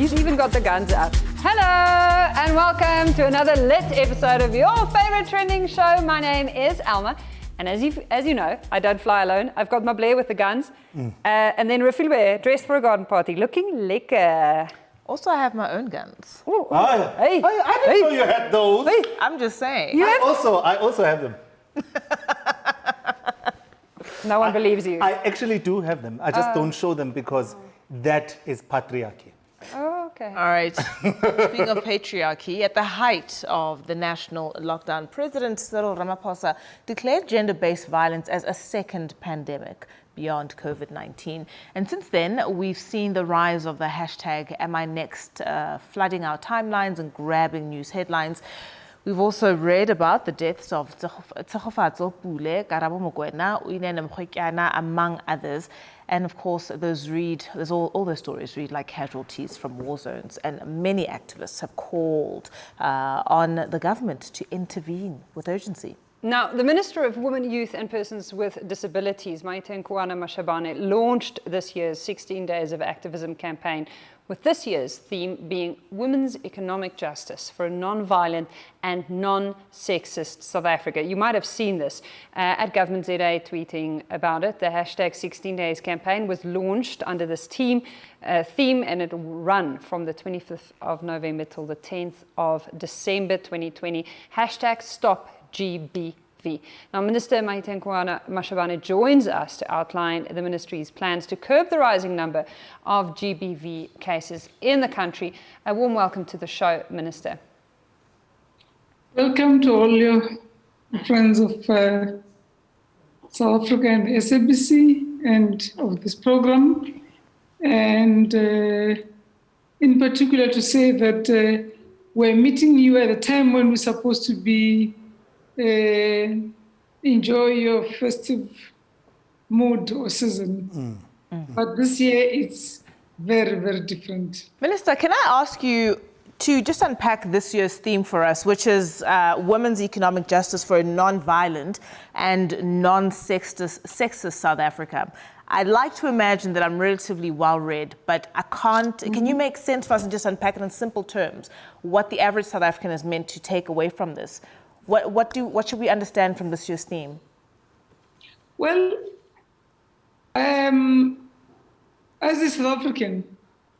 He's even got the guns out. Hello and welcome to another lit episode of your favorite trending show. My name is Alma, and as you know, I don't fly alone. I've got my Blair with the guns, and then Refilwe dressed for a garden party, looking lekker. Also, I have my own guns. Ooh, I didn't know you had those. Hey. I'm just saying. I also have them. No one believes you. I actually do have them. I just don't show them because that is patriarchy. Oh, okay. All right. Speaking of patriarchy, at the height of the national lockdown, President Cyril Ramaphosa declared gender-based violence as a second pandemic beyond COVID-19. And since then, we've seen the rise of the hashtag #AmINext flooding our timelines and grabbing news headlines. We've also read about the deaths of Tshegofatso Pule, Karabo Mokoena, Uinene Mkhotyana, among others. And of course, there's all those stories read like casualties from war zones. And many activists have called on the government to intervene with urgency. Now, the Minister of Women, Youth and Persons with Disabilities, Maite Nkoana-Mashabane, launched this year's 16 Days of Activism campaign, with this year's theme being Women's Economic Justice for a Non-Violent and Non-Sexist South Africa. You might have seen this at Government ZA tweeting about it. The hashtag 16 Days campaign was launched under this theme, and it will run from the 25th of November till the 10th of December 2020. Hashtag Stop GBV. Now, Minister Maite Nkoana-Mashabane joins us to outline the ministry's plans to curb the rising number of GBV cases in the country. A warm welcome to the show, Minister. Welcome to all your friends of South Africa and the SABC and of this program. And in particular to say that we're meeting you at a time when we're supposed to be enjoy your festive mood or season. But this year it's very, very different. Minister, can I ask you to just unpack this year's theme for us, which is women's economic justice for a non-violent and non-sexist South Africa. I'd like to imagine that I'm relatively well-read, but I can't. Can you make sense for us and just unpack it in simple terms, what the average South African is meant to take away from this? What should we understand from this year's theme? Well, as a South African,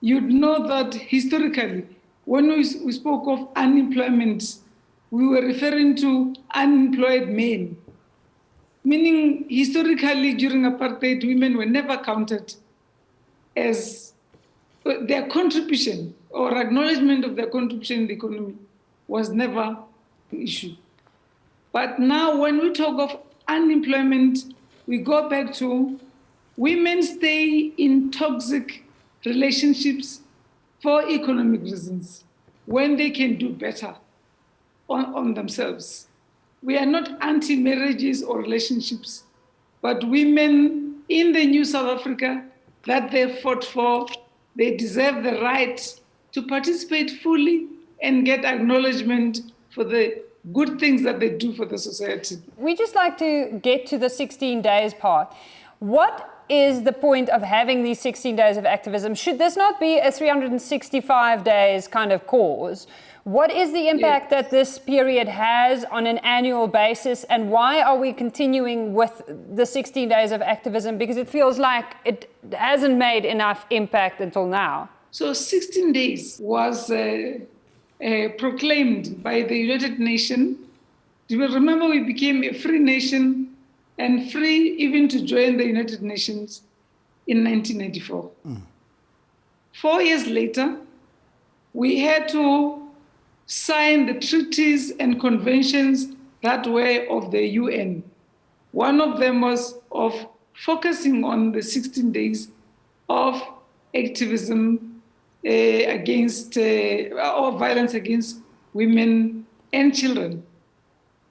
you'd know that historically, when we spoke of unemployment, we were referring to unemployed men, meaning historically during apartheid, women were never counted as their contribution or acknowledgement of their contribution in the economy was never an issue. But now when we talk of unemployment, we go back to women stay in toxic relationships for economic reasons when they can do better on themselves. We are not anti-marriages or relationships, but women in the new South Africa that they fought for, they deserve the right to participate fully and get acknowledgement for the good things that they do for the society. We just like to get to the 16 days part. What is the point of having these 16 days of activism? Should this not be a 365 days kind of cause? What is the impact that this period has on an annual basis, and why are we continuing with the 16 days of activism? Because it feels like it hasn't made enough impact until now. So 16 days was proclaimed by the United Nations. You will remember we became a free nation and free even to join the United Nations in 1994. 4 years later, we had to sign the treaties and conventions that were of the UN. One of them was of focusing on the 16 days of activism against or violence against women and children.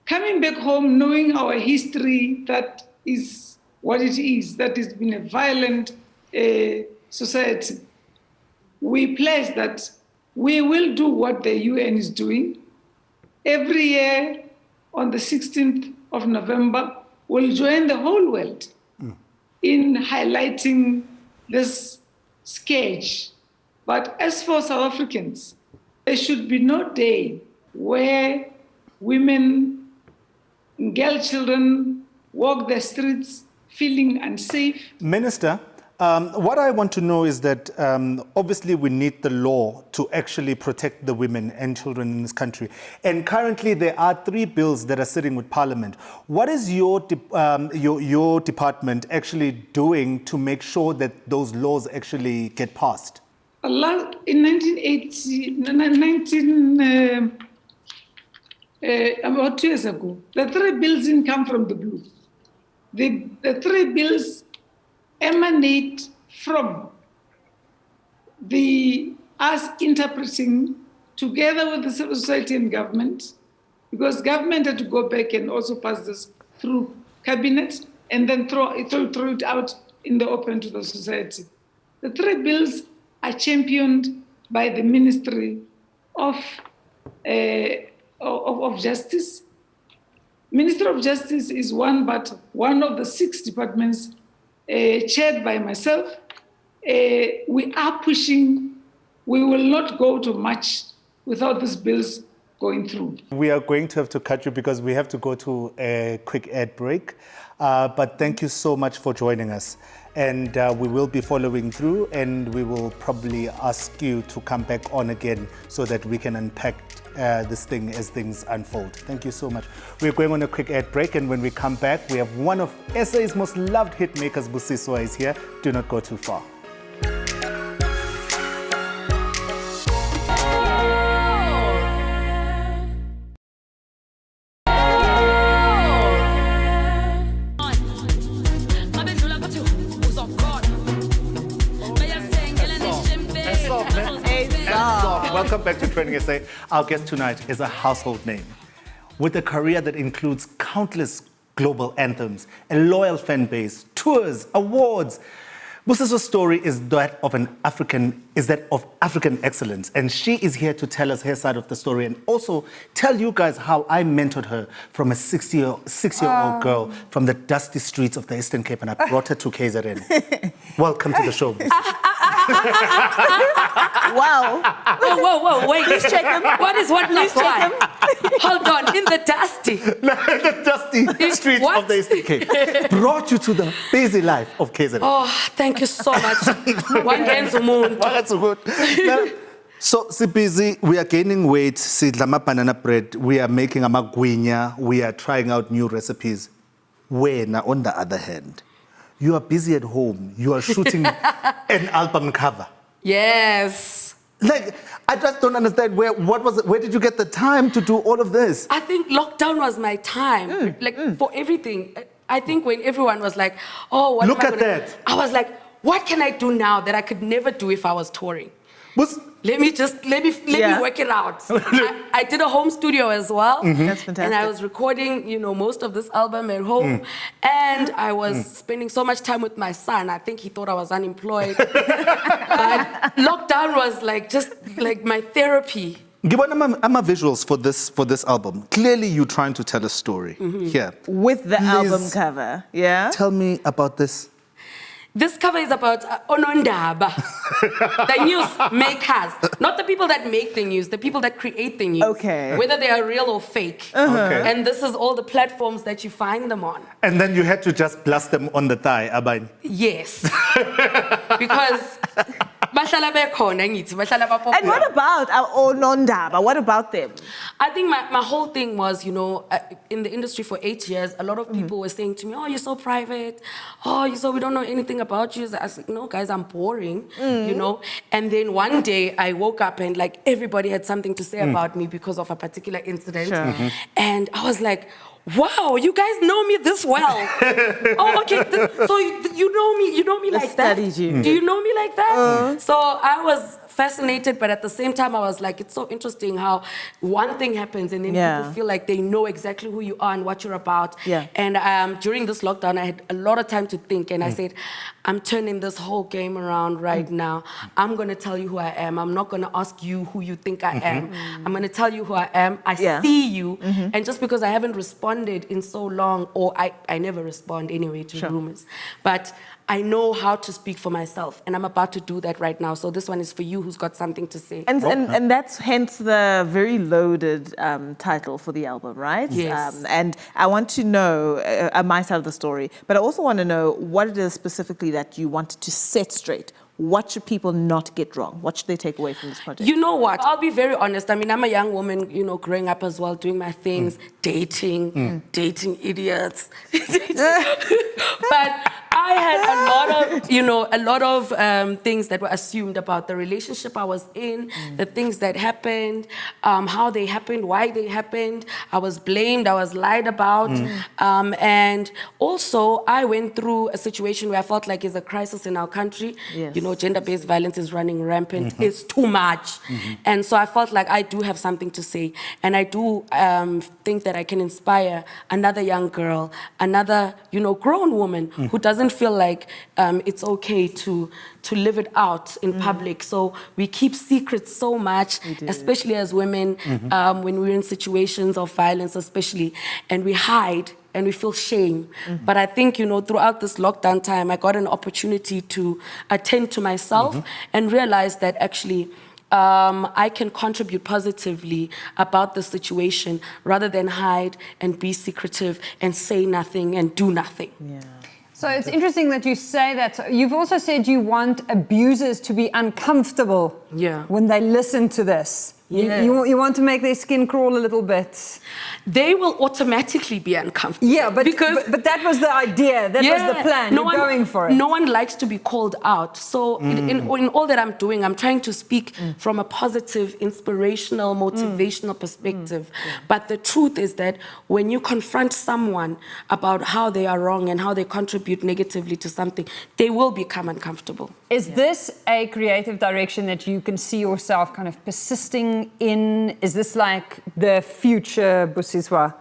Coming back home, knowing our history, that is what it is, that it's been a violent society, we pledge that we will do what the UN is doing. Every year on the 16th of November, we'll join the whole world in highlighting this scourge But as for South Africans, there should be no day where women, girl children walk the streets feeling unsafe. Minister, what I want to know is that obviously we need the law to actually protect the women and children in this country. And currently there are 3 bills that are sitting with Parliament. What is your department actually doing to make sure that those laws actually get passed? In 1980, about 2 years ago, the 3 bills didn't come from the blue. The 3 bills emanate from us interpreting together with the civil society and government, because government had to go back and also pass this through cabinet and then throw it out in the open to the society. The 3 bills are championed by the Ministry of Justice. Ministry of Justice is one of the 6 departments chaired by myself. We are pushing. We will not go to much without these bills going through. We are going to have to cut you because we have to go to a quick ad break. But thank you so much for joining us. And we will be following through, and we will probably ask you to come back on again so that we can unpack this thing as things unfold. Thank you so much. We're going on a quick ad break, and when we come back, we have one of SA's most loved hit makers, Busiswa, is here. Do not go too far. Welcome back to Training SA. Our guest tonight is a household name with a career that includes countless global anthems, a loyal fan base, tours, awards. Busiswa's story is that of African excellence, and she is here to tell us her side of the story and also tell you guys how I mentored her from a 6-year-old girl from the dusty streets of the Eastern Cape, and I brought her to KZN. Welcome to the show, Busiswa. Wow. Whoa, wait. Please check him. What is what Please check him. Hold on, in the dusty. The dusty streets What? of the Eastern Cape. Brought you to the busy life of KZN. Oh, thank you so much. One dance moon. That's good. So, busy. We are gaining weight. Sidlama banana bread. We are making a magwinya. We are trying out new recipes. Wena, on the other hand, you are busy at home. You are shooting an album cover. Yes. Like, I just don't understand where did you get the time to do all of this? I think lockdown was my time, for everything. I think when everyone was like, oh, what Look am I at gonna... that. I was like, what can I do now that I could never do if I was touring? Let me work it out. I did a home studio as well. Mm-hmm. That's fantastic. And I was recording, most of this album at home. And I was spending so much time with my son. I think he thought I was unemployed. But lockdown was just my therapy. Give me visuals for this album. Clearly, you're trying to tell a story here. With the Please album cover, yeah? Tell me about this. This cover is about Onondaba, the news makers. Not the people that make the news, the people that create the news. Okay. Whether they are real or fake. Okay. And this is all the platforms that you find them on. And then you had to just blast them on the thigh, Abane. Yes. Because... And what about our Onondaba? What about them? I think my whole thing was, in the industry for 8 years, a lot of people were saying to me, oh, you're so private. Oh, we don't know anything about you. I was like, no, guys, I'm boring, And then one day I woke up and everybody had something to say about me because of a particular incident. Sure. And I was like, wow, you guys know me this well. Oh, okay. So you know me like that? You. Do you know me like that? So I was fascinated, but at the same time, I was like, it's so interesting how one thing happens and then people feel like they know exactly who you are and what you're about. Yeah. And during this lockdown, I had a lot of time to think, and I said, I'm turning this whole game around right now. I'm going to tell you who I am. I'm not going to ask you who you think I am. I'm going to tell you who I am. I see you. And just because I haven't responded in so long, or I never respond anyway to rumors, but I know how to speak for myself, and I'm about to do that right now. So this one is for you who's got something to say. And that's hence the very loaded title for the album, right? Yes. And I want to know my side of the story, but I also want to know what it is specifically that you wanted to set straight. What should people not get wrong? What should they take away from this project? You know what? I'll be very honest. I mean, I'm a young woman, you know, growing up as well, doing my things, dating idiots. But I had a lot of things that were assumed about the relationship I was in, the things that happened, how they happened, why they happened. I was blamed, I was lied about. And also, I went through a situation where I felt like it's a crisis in our country. Yes. You know, gender-based violence is running rampant. It's too much. And so I felt like I do have something to say. And I do think that I can inspire another young girl, another, you know, grown woman who doesn't feel like it's okay to live it out in public. So we keep secrets so much, especially as women, when we're in situations of violence, especially, and we hide. And we feel shame. But I think, you know, throughout this lockdown time, I got an opportunity to attend to myself and realize that actually I can contribute positively about the situation rather than hide and be secretive and say nothing and do nothing. Yeah. So it's interesting that you say that. You've also said you want abusers to be uncomfortable when they listen to this. Yeah. You want to make their skin crawl a little bit. They will automatically be uncomfortable. Yeah, but that was the idea. That was the plan. You're going for it. No one likes to be called out. So in all that I'm doing, I'm trying to speak from a positive, inspirational, motivational perspective. But the truth is that when you confront someone about how they are wrong and how they contribute negatively to something, they will become uncomfortable. Is this a creative direction that you can see yourself kind of persisting in? Is this like the future Busiswa?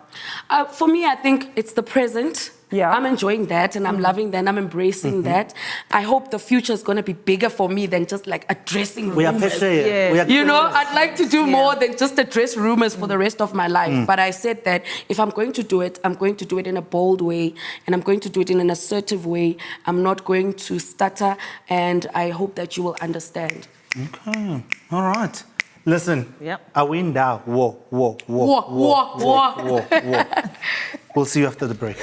For me, I think it's the present. Yeah. I'm enjoying that and I'm loving that and I'm embracing that. I hope the future is going to be bigger for me than just like addressing We rumors. appreciate it. You know, I'd like to do more than just address rumors for the rest of my life. But I said that if I'm going to do it, I'm going to do it in a bold way and I'm going to do it in an assertive way. I'm not going to stutter, and I hope that you will understand. Okay. All right. Listen, Yep. are we in now? Whoa. We'll see you after the break.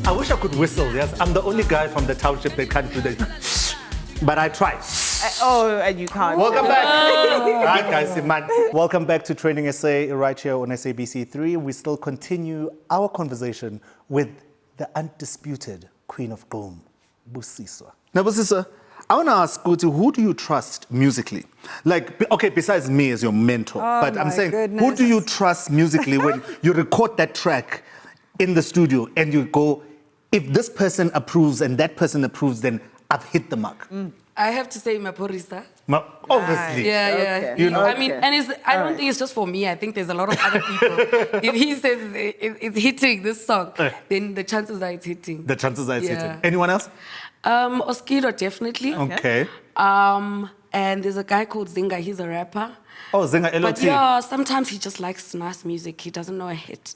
I wish I could whistle, yes. I'm the only guy from the township that can't do that. But I try. And you can't. Welcome back. Right, guys, man. Welcome back to Training SA right here on SABC3. We still continue our conversation with the undisputed Queen of Gqom, Busiswa. Now, Busiswa, I want to ask Kuti, who do you trust musically? Like, okay, besides me as your mentor, but I'm saying, who do you trust musically when you record that track in the studio and you go, if this person approves and that person approves, then I've hit the mark? I have to say Maporisa. Obviously. Yeah. Okay. You know? I mean, and I don't think it's just for me. I think there's a lot of other people. If he says it's hitting this song, then the chances are it's hitting. The chances are it's hitting. Anyone else? Oskido, definitely. Okay. And there's a guy called Zinga. He's a rapper. Oh, Zinga LOT. But yeah, sometimes he just likes nice music. He doesn't know a hit.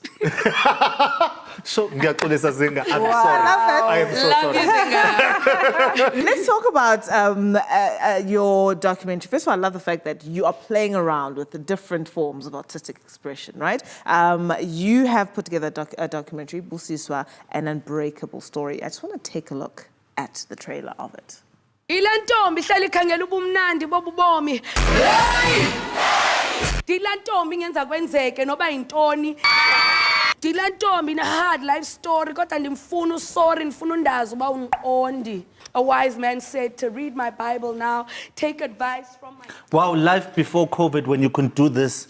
Sure, Ngiyaxolisa Zinga. I'm sorry. I am so Love sorry. you, Zinga. Let's talk about your documentary. First of all, I love the fact that you are playing around with the different forms of artistic expression, right? You have put together a documentary, Busiswa, An Unbreakable Story. I just want to take a look at the trailer of it. Ilantombi ihlala ikhangela ubumnandi bobubomi. Dilantombi ngenza kwenzeke noba yintoni. Dilantombi ina hard life story kodwa ndimfuna usorry ndifuna undazi uba unqondi. A wise man said to read my Bible now, take advice from my... Wow, life before COVID when you couldn't do this.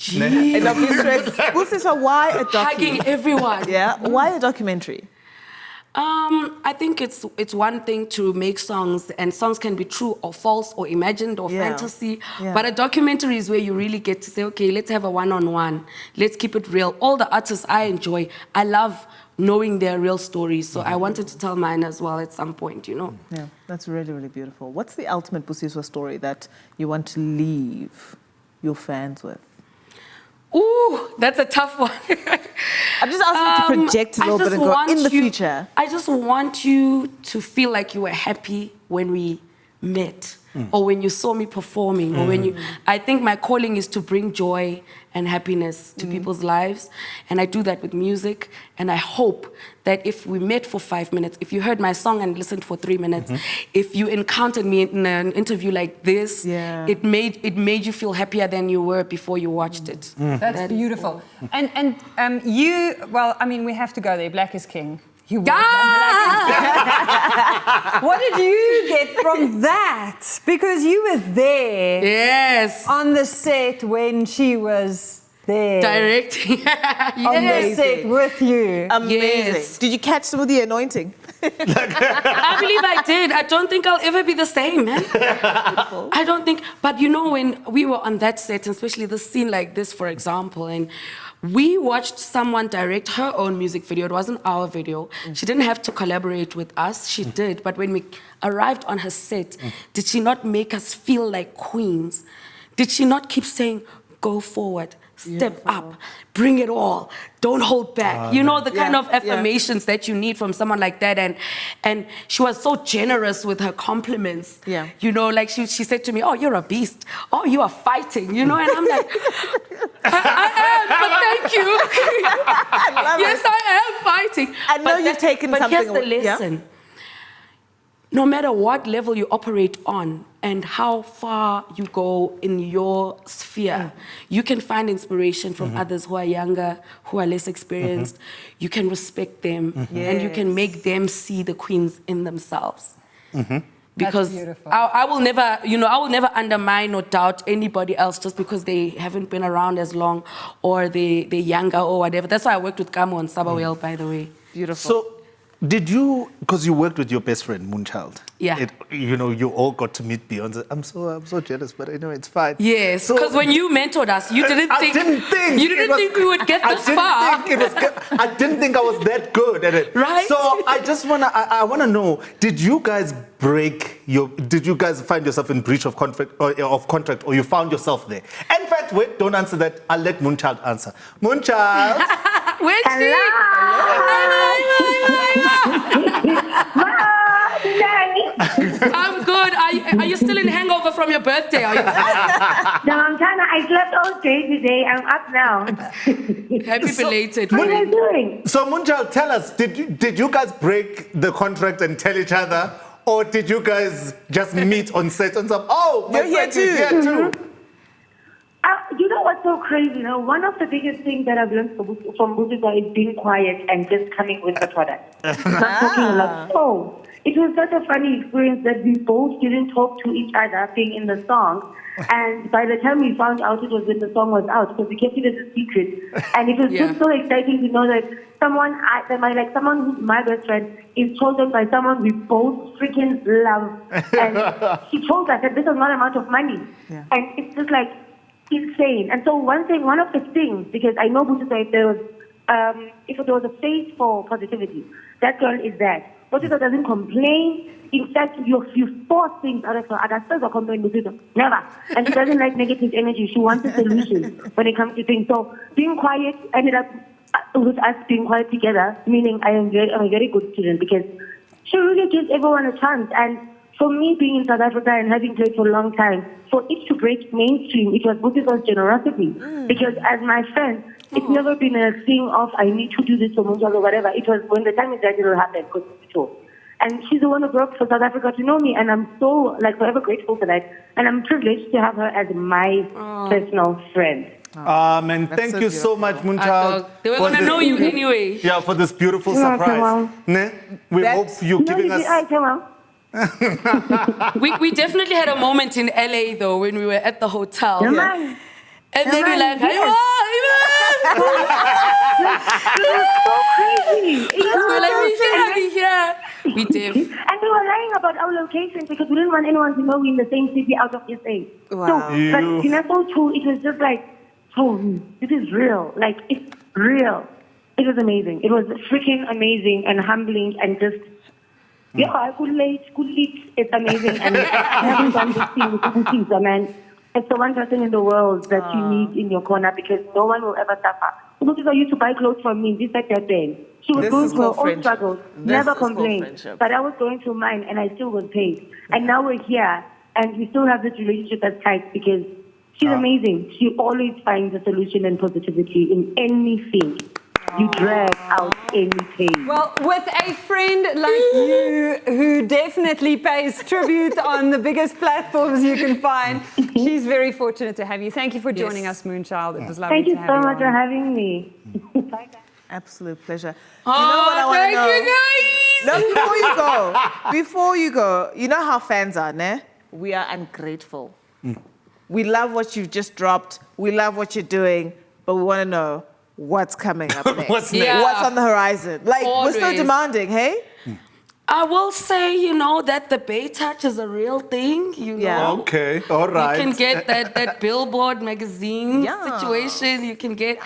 Busiswa, why a documentary? Hugging everyone. Yeah, why a documentary? I think it's one thing to make songs, and songs can be true or false or imagined or fantasy. Yeah. But a documentary is where you really get to say, okay, let's have a one-on-one. Let's keep it real. All the artists I enjoy, I love knowing their real stories. So I wanted to tell mine as well at some point, you know. Yeah, that's really, really beautiful. What's the ultimate Busiswa story that you want to leave your fans with? Ooh, that's a tough one. I'm just asking you to project a little bit and go in the future. I just want you to feel like you were happy when we met, or when you saw me performing, or when you. I think my calling is to bring joy and happiness to people's lives, and I do that with music. And I hope that if we met for 5 minutes, if you heard my song and listened for 3 minutes, if you encountered me in an interview like this, it made you feel happier than you were before you watched it. That's beautiful. And you, well, I mean, we have to go there. Black is King. You were What did you get from that? Because you were there. Yes. On the set when she was there. Directing. On the set with you. Amazing. Yes. Did you catch some of the anointing? I believe I did. I don't think I'll ever be the same, man. I don't think. But you know, when we were on that set, and especially the scene like this, for example, and we watched someone direct her own music video. It wasn't our video. She didn't have to collaborate with us. She did. But when we arrived on her set, did she not make us feel like queens? Did she not keep saying, go forward, step up, bring it all, don't hold back? You know, the kind of affirmations that you need from someone like that. And she was so generous with her compliments. Yeah. You know, like she said to me, oh, you're a beast. Oh, you are fighting, you know? And I'm like, I am, but thank you. Yes, I am fighting. I know you've taken something But here's the away. lesson. No matter what level you operate on and how far you go in your sphere, you can find inspiration from others who are younger, who are less experienced. You can respect them, and you can make them see the queens in themselves. Because I will never, you know, I will never undermine or doubt anybody else just because they haven't been around as long or they're younger or whatever. That's why I worked with Kamo and Sabawell, by the way. Beautiful. So, did you, because you worked with your best friend, Moonchild. Yeah. You know, you all got to meet Beyonce. I'm so jealous, but I know it's fine. Yes, So- because when you mentored us, you didn't think you didn't think we would get this far. I didn't think I was that good at it. Right? So I just I wanna know, did you guys find yourself in breach of contract or you found yourself there? In fact, wait, don't answer that. I'll let Moonchild answer. Moonchild. Where's she? I'm good. Are you still in hangover from your birthday? Are you? No, I slept all day today. I'm up now. Happy belated. What are you doing? So Moonchild, tell us, did you guys break the contract and tell each other, or did you guys just meet on set and say, oh, my You're here friend is here too? You know what's so crazy? You know, one of the biggest things that I've learned from Busiswa is being quiet and just coming with the product. Not talking a lot. So it was such a funny experience that we both didn't talk to each other being in the song. And by the time we found out, it was when the song was out, because we kept it as a secret. And it was just so exciting to know that someone who's my best friend is chosen by someone we both freaking love. And she told us that this is not an amount of money. Yeah. And it's just like insane. And so one of the things, because I know Busiswa, if there was a face for positivity, that girl is that. Busiswa doesn't complain. In fact, you force things out of her. Agastas or complain with Busiswa. Never. And she doesn't like negative energy. She wants a solution when it comes to things. So being quiet ended up with us being quiet together, meaning I'm a very good student, because she really gives everyone a chance. And for me, being in South Africa and having played for a long time, for it to break mainstream, it was Busiswa's generosity. Because as my friend, it's never been a thing of, I need to do this for Moonchild or whatever. It was when the time is right, it will happen, because it's true. And she's the one who broke for South Africa to know me, and I'm so, forever grateful for that. And I'm privileged to have her as my personal friend. And thank you so much, Moonchild. They were going to know you anyway. Yeah, for this beautiful surprise. We hope you're giving us... We definitely had a moment in LA though when we were at the hotel. And then we're like, It was so crazy. We're like, we should be here. We did. And we were lying about our location because we didn't want anyone to know we're in the same city out of SA. Wow. So, but in so true, it was just like, oh, this is real. Like, it's real. It was amazing. It was freaking amazing and humbling and just, yeah, I could late. It's amazing. And I haven't done this thing with Busiswa, man. It's the one person in the world that you need in your corner because no one will ever suffer. Busiswa used to buy clothes from me, just like that then. She was going through her own struggles, never complained. But I was going through mine and I still was paid. And now we're here and we still have this relationship that's tight because she's amazing. She always finds a solution and positivity in anything. You drag out any pain. Well, with a friend like you who definitely pays tribute on the biggest platforms you can find, she's very fortunate to have you. Thank you for joining us, Moonchild. It was lovely Thank you to have so you much on. for having me. Bye, guys. Absolute pleasure. You know what I want to know? Thank you, guys. No, before you go, you know how fans are, ne? We are ungrateful. We love what you've just dropped. We love what you're doing, but we want to know what's coming up next. What's next? Yeah. What's on the horizon? Like, we're still Always. demanding, hey? I will say, that the Bay Touch is a real thing, Yeah. Okay, all right. You can get that Billboard magazine situation. You can get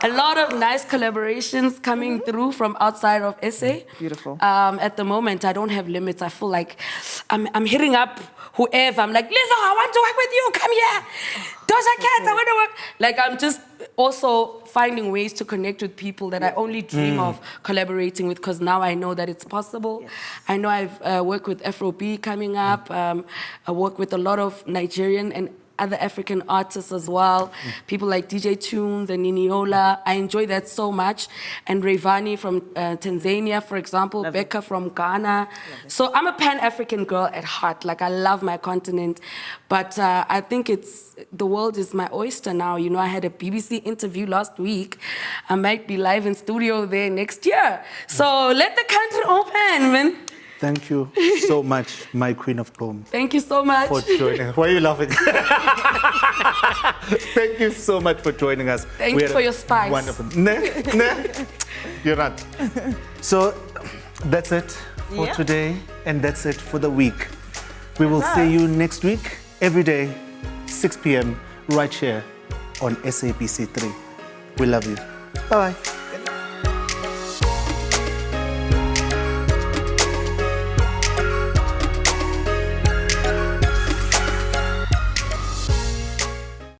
a lot of nice collaborations coming through from outside of SA. Beautiful. At the moment, I don't have limits. I feel like I'm hitting up whoever. I'm like, Lizzo, I want to work with you. Come here. Doja Cat, I want to work. Like, I'm just also finding ways to connect with people that I only dream of collaborating with because now I know that it's possible. Yes. I know I've worked with Afro-B coming up. I work with a lot of Nigerian and other African artists as well. People like DJ Tunes and Niniola. I enjoy that so much. And Rayvani from Tanzania, for example. Becca from Ghana. So I'm a Pan-African girl at heart. Like, I love my continent. But I think the world is my oyster now. I had a BBC interview last week. I might be live in studio there next year. So let the country open, man. Thank you so much, my queen of Pom. Thank you so much. For joining us. Why are you laughing? Thank you so much for joining us. Thank you for your spice. Wonderful. Nah, you're not. So that's it for today, and that's it for the week. We will see you next week, every day, 6 p.m. right here on SABC3. We love you. Bye-bye.